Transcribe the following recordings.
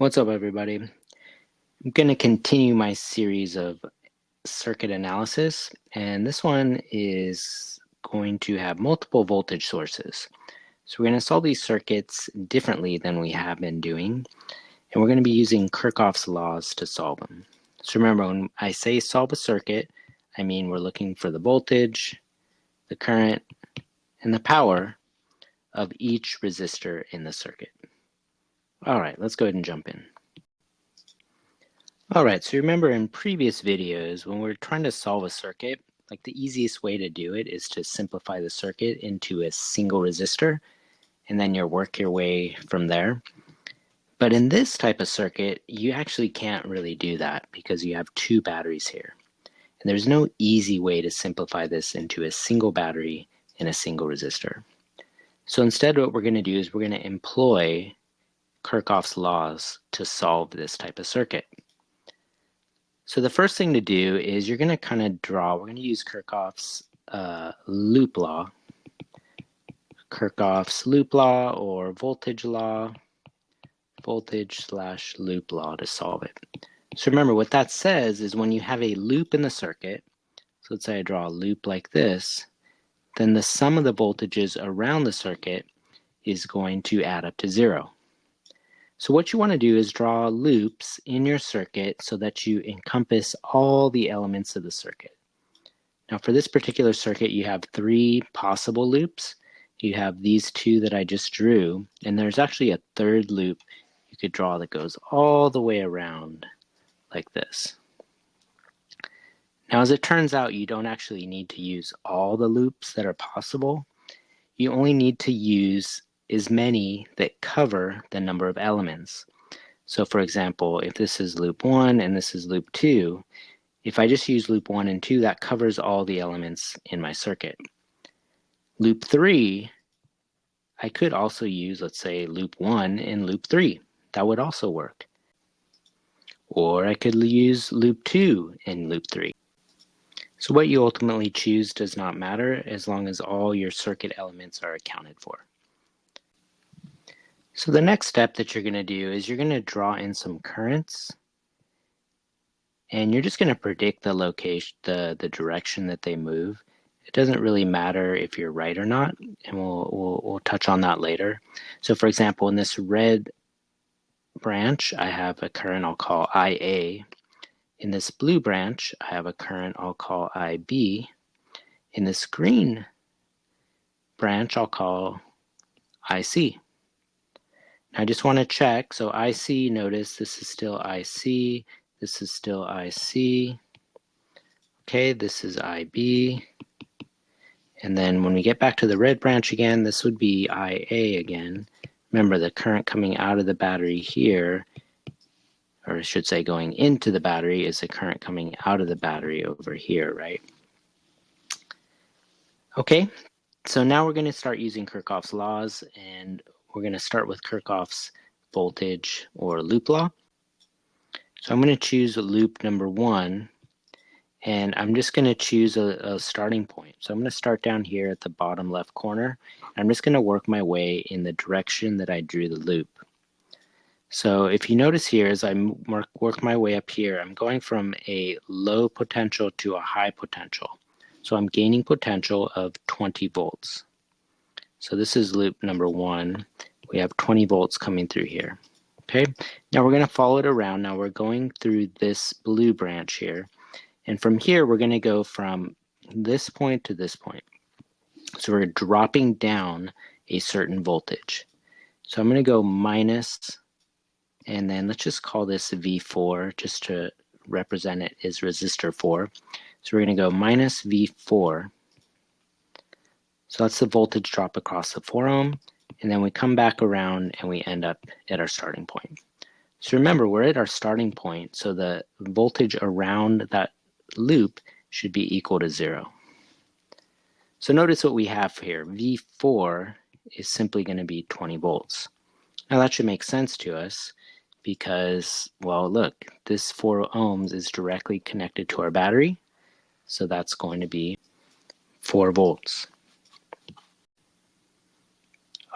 What's up, everybody? I'm going to continue my series of circuit analysis, and this one is going to have multiple voltage sources. So we're going to solve these circuits differently than we have been doing, and we're going to be using Kirchhoff's laws to solve them. So remember, when I say solve a circuit, I mean we're looking for the voltage, the current, and the power of each resistor in the circuit. All right, let's go ahead and jump in. Alright, so remember in previous videos when we're trying to solve a circuit, like the easiest way to do it is to simplify the circuit into a single resistor and then you work your way from there. But in this type of circuit, you actually can't really do that because you have two batteries here. And there's no easy way to simplify this into a single battery and a single resistor. So instead what we're going to do is we're going to employ Kirchhoff's laws to solve this type of circuit. So the first thing to do is you're going to kind of draw, we're going to use Kirchhoff's loop law, or voltage law, voltage/loop law to solve it. So remember what that says is when you have a loop in the circuit, so let's say I draw a loop like this, then the sum of the voltages around the circuit is going to add up to 0. So what you want to do is draw loops in your circuit so that you encompass all the elements of the circuit. Now for this particular circuit, you have 3 possible loops. You have these 2 that I just drew, and there's actually a third loop you could draw that goes all the way around like this. Now as it turns out, you don't actually need to use all the loops that are possible. You only need to use as many that cover the number of elements. So for example, if this is loop 1 and this is loop 2, if I just use loop 1 and 2, that covers all the elements in my circuit. Loop 3, I could also use, let's say, loop 1 and loop 3. That would also work. Or I could use loop 2 and loop 3. So what you ultimately choose does not matter as long as all your circuit elements are accounted for. So the next step that you're going to do is you're going to draw in some currents, and you're just going to predict the location, the direction that they move. It doesn't really matter if you're right or not, and we'll touch on that later. So for example, in this red branch, I have a current I'll call IA. In this blue branch, I have a current I'll call IB. In this green branch, I'll call IC. I just want to check, so IC, notice this is still IC, this is still IC, okay, this is IB, and then when we get back to the red branch again, this would be IA again. Remember, the current coming out of the battery here, or I should say going into the battery, is the current coming out of the battery over here, right? Okay, so now we're going to start using Kirchhoff's laws, and we're going to start with Kirchhoff's voltage or loop law. So I'm going to choose loop number 1, and I'm just going to choose a starting point. So I'm going to start down here at the bottom left corner. I'm just going to work my way in the direction that I drew the loop. So if you notice here, as I work my way up here, I'm going from a low potential to a high potential. So I'm gaining potential of 20 volts. So this is loop number 1. We have 20 volts coming through here. Okay, now we're going to follow it around. Now we're going through this blue branch here. And from here, we're going to go from this point to this point. So we're dropping down a certain voltage. So I'm going to go minus, and then let's just call this V4 just to represent it as resistor 4. So we're going to go minus V4. So that's the voltage drop across the 4 ohm. And then we come back around and we end up at our starting point. So remember, we're at our starting point, so the voltage around that loop should be equal to 0. So notice what we have here. V4 is simply going to be 20 volts. Now that should make sense to us because, well, look, this 4 ohms is directly connected to our battery, so that's going to be 4 volts.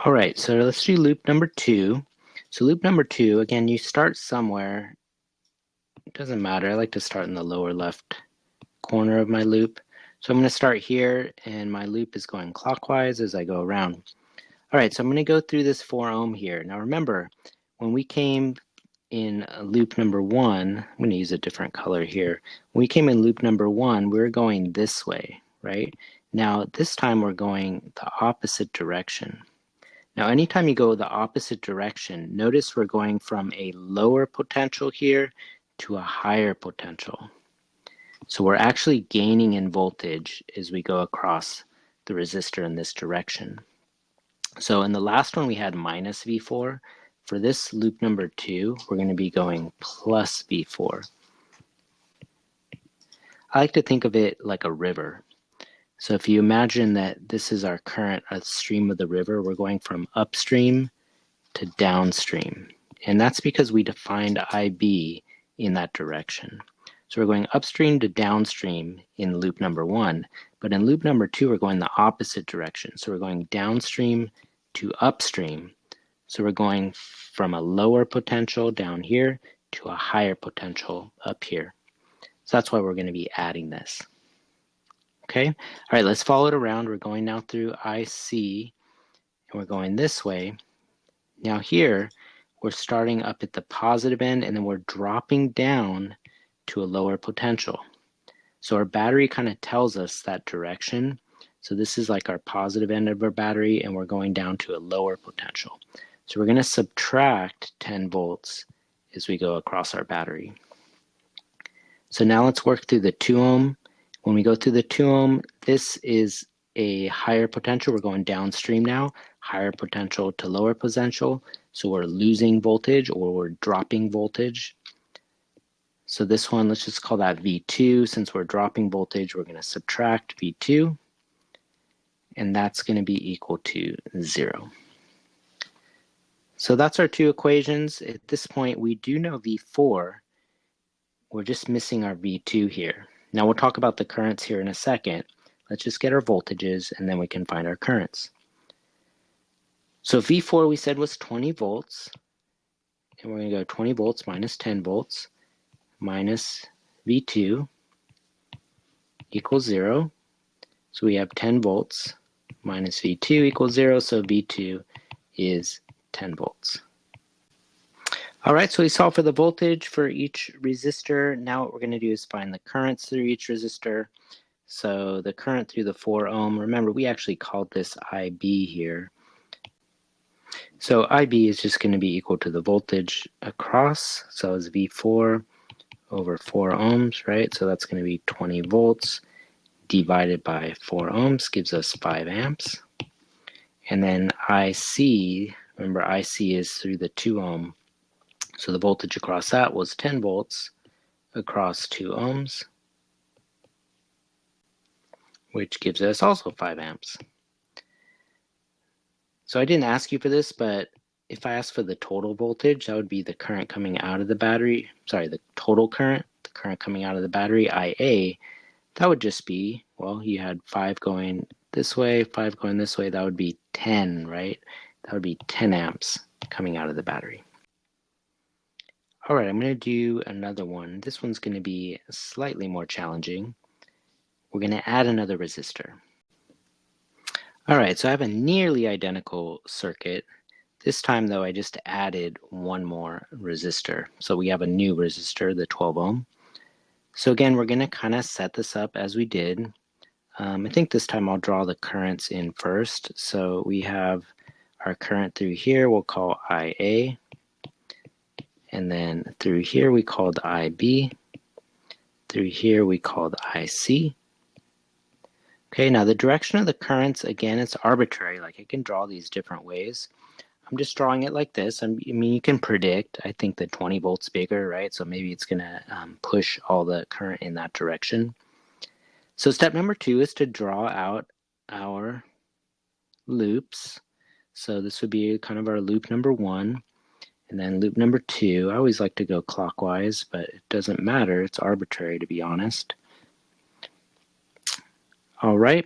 All right, so let's do loop number 2. So loop number 2, again, you start somewhere. It doesn't matter. I like to start in the lower left corner of my loop. So I'm going to start here, and my loop is going clockwise as I go around. All right, so I'm going to go through this 4 ohm here. Now remember, when we came in loop number 1, I'm going to use a different color here. When we came in loop number 1, we were going this way, right? Now this time we're going the opposite direction. Now anytime you go the opposite direction, notice we're going from a lower potential here to a higher potential. So we're actually gaining in voltage as we go across the resistor in this direction. So in the last one we had minus V4. For this loop number 2, we're going to be going plus V4. I like to think of it like a river. So if you imagine that this is our current stream of the river, we're going from upstream to downstream. And that's because we defined IB in that direction. So we're going upstream to downstream in loop number 1, but in loop number 2 we're going the opposite direction. So we're going downstream to upstream. So we're going from a lower potential down here to a higher potential up here. So that's why we're going to be adding this. Okay, all right, let's follow it around. We're going now through IC, and we're going this way. Now here, we're starting up at the positive end, and then we're dropping down to a lower potential. So our battery kind of tells us that direction. So this is like our positive end of our battery, and we're going down to a lower potential. So we're going to subtract 10 volts as we go across our battery. So now let's work through the 2 ohm. When we go through the 2 ohm, this is a higher potential. We're going downstream now, higher potential to lower potential. So we're losing voltage or we're dropping voltage. So this one, let's just call that V2. Since we're dropping voltage, we're going to subtract V2, and that's going to be equal to 0. So that's our 2 equations. At this point, we do know V4. We're just missing our V2 here. Now we'll talk about the currents here in a second. Let's just get our voltages, and then we can find our currents. So V4 we said was 20 volts, and we're going to go 20 volts minus 10 volts minus V2 equals 0. So we have 10 volts minus V2 equals 0, so V2 is 10 volts. All right, so we solved for the voltage for each resistor. Now what we're going to do is find the currents through each resistor. So the current through the 4 ohm, remember we actually called this IB here. So IB is just going to be equal to the voltage across, so it's V4 over 4 ohms, right? So that's going to be 20 volts divided by 4 ohms gives us 5 amps. And then IC, remember IC is through the 2 ohm. So the voltage across that was 10 volts across 2 ohms, which gives us also 5 amps. So I didn't ask you for this, but if I ask for the total voltage, that would be the current coming out of the battery, sorry, the total current, the current coming out of the battery, IA, that would just be, well, you had 5 going this way, 5 going this way, that would be 10, right? That would be 10 amps coming out of the battery. All right, I'm going to do another one. This one's going to be slightly more challenging. We're going to add another resistor. All right, so I have a nearly identical circuit. This time, though, I just added one more resistor. So we have a new resistor, the 12 ohm. So again, we're going to kind of set this up as we did. I think this time I'll draw the currents in first. So we have our current through here, we'll call IA. And then through here, we called IB. Through here, we called IC. Okay, now the direction of the currents, again, it's arbitrary. Like I can draw these different ways. I'm just drawing it like this. I mean, you can predict. I think the 20 volts bigger, right? So maybe it's going to push all the current in that direction. So step number 2 is to draw out our loops. So this would be kind of our loop number 1. And then loop number 2, I always like to go clockwise, but it doesn't matter. It's arbitrary, to be honest. All right.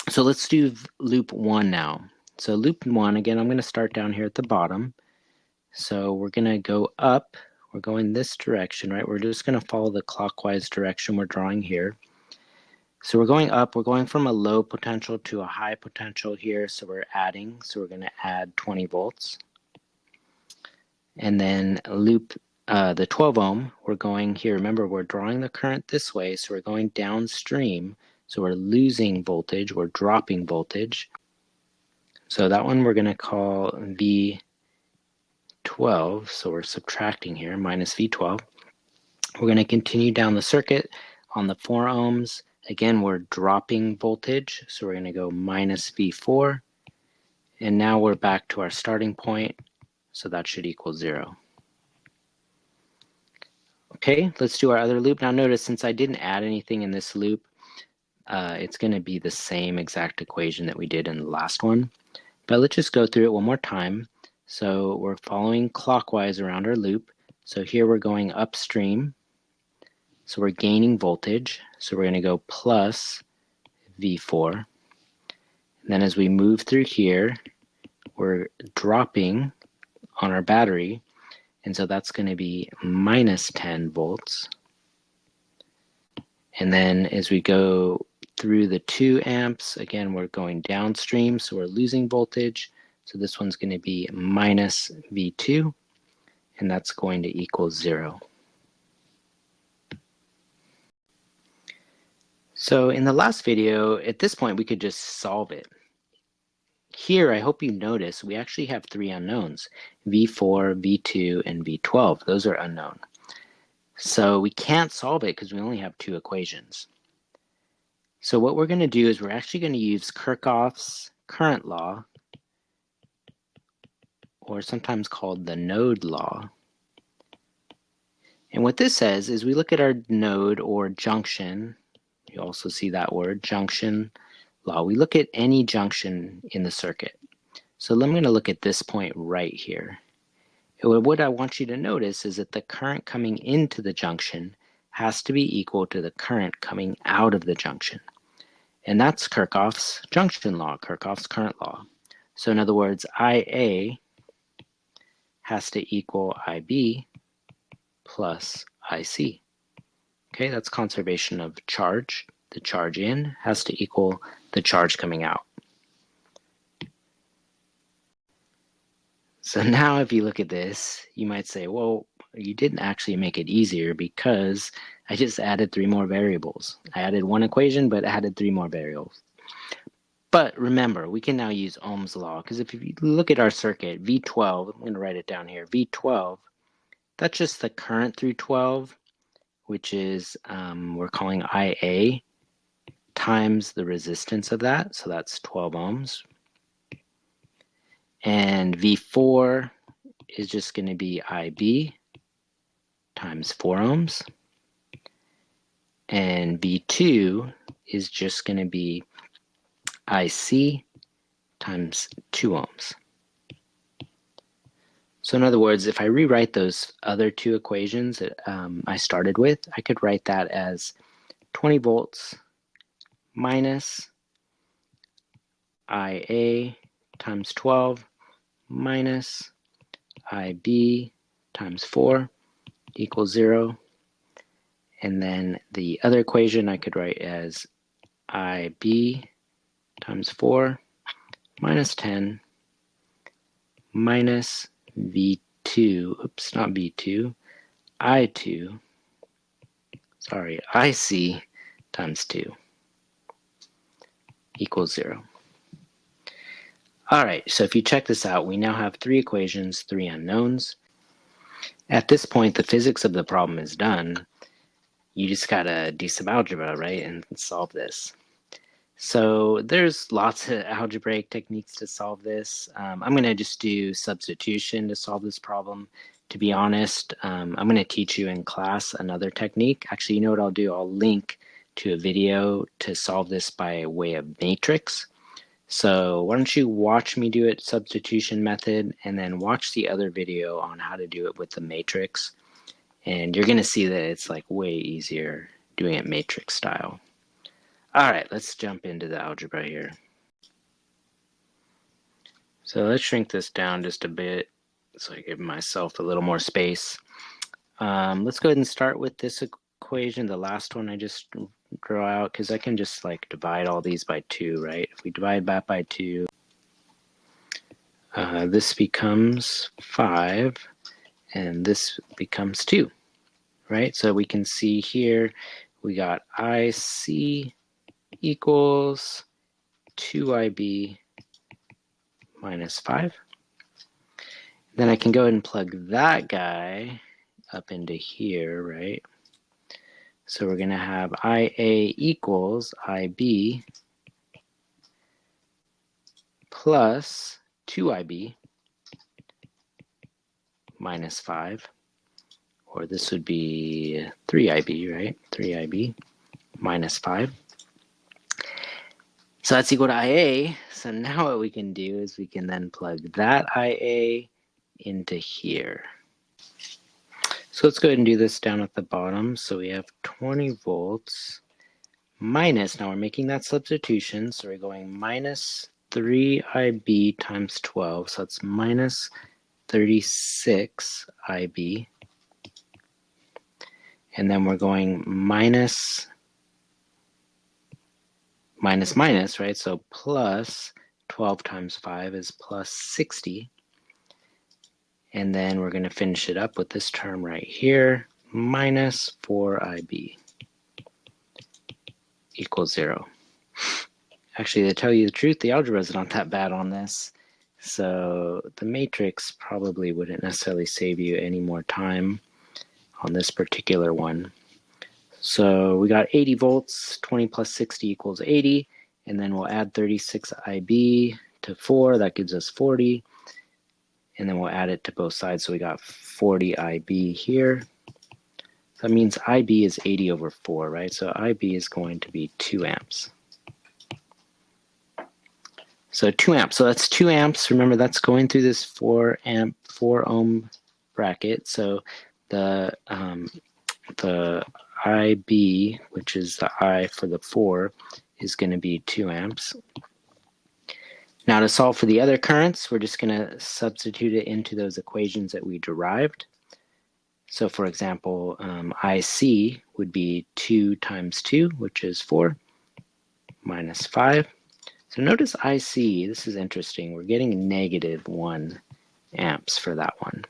So let's do loop 1 now. So loop 1, again, I'm going to start down here at the bottom. So we're going to go up. We're going this direction, right? We're just going to follow the clockwise direction we're drawing here. So we're going up. We're going from a low potential to a high potential here. So we're adding. So we're going to add 20 volts. And then loop the 12 ohm. We're going here. Remember, we're drawing the current this way. So we're going downstream. So we're losing voltage. We're dropping voltage. So that one we're going to call V12. So we're subtracting here, minus V12. We're going to continue down the circuit on the 4 ohms. Again, we're dropping voltage, so we're going to go minus V4. And now we're back to our starting point, so that should equal 0. Okay, let's do our other loop. Now notice, since I didn't add anything in this loop, it's going to be the same exact equation that we did in the last one. But let's just go through it one more time. So we're following clockwise around our loop. So here we're going upstream. So we're gaining voltage. So we're going to go plus V4. And then as we move through here, we're dropping on our battery. And so that's going to be minus 10 volts. And then as we go through the 2 amps, again, we're going downstream. So we're losing voltage. So this one's going to be minus V2. And that's going to equal 0. So in the last video, at this point, we could just solve it. Here, I hope you notice, we actually have 3 unknowns, V4, V2, and V12. Those are unknown. So we can't solve it because we only have 2 equations. So what we're going to do is we're actually going to use Kirchhoff's current law, or sometimes called the node law. And what this says is we look at our node or junction. You also see that word, junction law. We look at any junction in the circuit. So I'm going to look at this point right here. And what I want you to notice is that the current coming into the junction has to be equal to the current coming out of the junction. And that's Kirchhoff's junction law, Kirchhoff's current law. So in other words, IA has to equal IB plus IC. Okay, that's conservation of charge. The charge in has to equal the charge coming out. So now if you look at this, you might say, well, you didn't actually make it easier because I just added 3 more variables. I added 1 equation, but added 3 more variables. But remember, we can now use Ohm's law, because if you look at our circuit, V12, I'm going to write it down here, V12, that's just the current through 12, which is, we're calling IA, times the resistance of that, so that's 12 ohms. And V4 is just going to be IB times 4 ohms. And V2 is just going to be IC times 2 ohms. So in other words, if I rewrite those other 2 equations that I started with, I could write that as 20 volts minus IA times 12 minus IB times 4 equals 0. And then the other equation I could write as IB times 4 minus 10 minus V2, oops, not V2, I2, sorry, IC times 2 equals 0. All right, so if you check this out, we now have 3 equations, 3 unknowns. At this point, the physics of the problem is done. You just gotta do some algebra, right, and solve this. So there's lots of algebraic techniques to solve this. I'm going to just do substitution to solve this problem. To be honest, I'm going to teach you in class another technique. Actually, you know what I'll do? I'll link to a video to solve this by way of matrix. So why don't you watch me do it substitution method and then watch the other video on how to do it with the matrix. And you're going to see that it's like way easier doing it matrix style. All right, let's jump into the algebra here. So let's shrink this down just a bit. So I give myself a little more space. Let's go ahead and start with this equation, the last one I just draw out, because I can just like divide all these by 2, right? If we divide that by 2, this becomes 5, and this becomes 2, right? So we can see here we got IC equals 2IB minus 5. Then I can go ahead and plug that guy up into here, right? So we're going to have IA equals IB plus 2IB minus 5, or this would be 3IB, right? 3IB minus 5. So that's equal to IA. So now what we can do is we can then plug that IA into here. So let's go ahead and do this down at the bottom. So we have 20 volts minus, now we're making that substitution, so we're going minus 3IB times 12, so that's minus 36 IB. And then we're going minus, right? So plus 12 times 5 is plus 60. And then we're going to finish it up with this term right here, minus 4IB equals 0. Actually, to tell you the truth, the algebra is not that bad on this. So the matrix probably wouldn't necessarily save you any more time on this particular one. So we got 80 volts, 20 plus 60 equals 80, and then we'll add 36 IB to 4, that gives us 40, and then we'll add it to both sides, so we got 40 IB here. That means IB is 80 over 4, right? So IB is going to be 2 amps. So 2 amps. So that's 2 amps. Remember, that's going through this 4 ohm bracket. So the IB, which is the I for the 4, is going to be 2 amps. Now to solve for the other currents, we're just going to substitute it into those equations that we derived. So for example, IC would be 2 times 2, which is 4, minus 5. So notice IC, this is interesting, we're getting negative 1 amps for that one.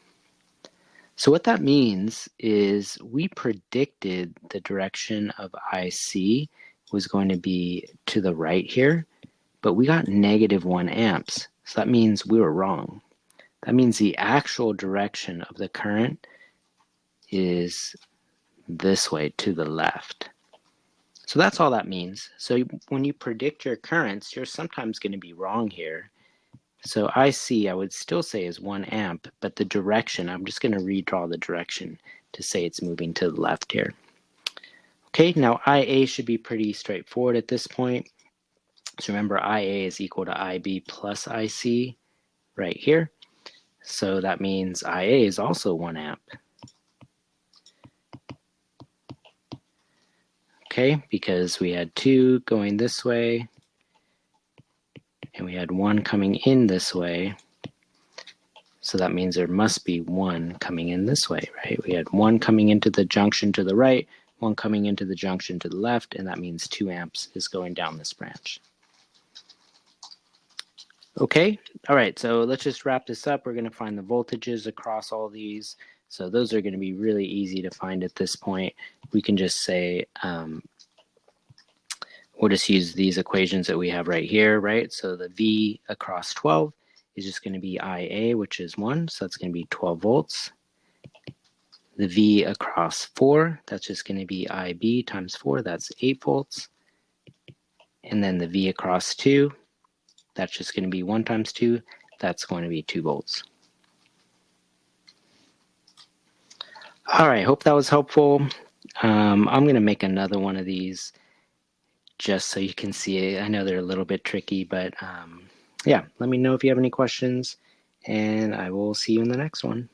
So what that means is we predicted the direction of IC was going to be to the right here, but we got negative 1 amps. So that means we were wrong. That means the actual direction of the current is this way, to the left. So that's all that means. So when you predict your currents, you're sometimes going to be wrong here. So IC, I would still say is 1 amp, but the direction, I'm just going to redraw the direction to say it's moving to the left here. Okay, now IA should be pretty straightforward at this point. So remember, IA is equal to IB plus IC right here. So that means IA is also 1 amp. Okay, because we had 2 going this way, and we had 1 coming in this way. So that means there must be 1 coming in this way, right? We had 1 coming into the junction to the right, 1 coming into the junction to the left, and that means 2 amps is going down this branch. Okay, all right, so let's just wrap this up. We're going to find the voltages across all these. So those are going to be really easy to find at this point. We can just say, we'll just use these equations that we have right here, right? So the V across 12 is just going to be IA, which is 1, so that's going to be 12 volts. The V across 4, that's just going to be IB times 4, that's 8 volts. And then the V across 2, that's just going to be 1 times 2, that's going to be 2 volts. All right, hope that was helpful. I'm going to make another one of these just so you can see it. I know they're a little bit tricky, but yeah, let me know if you have any questions, and I will see you in the next one.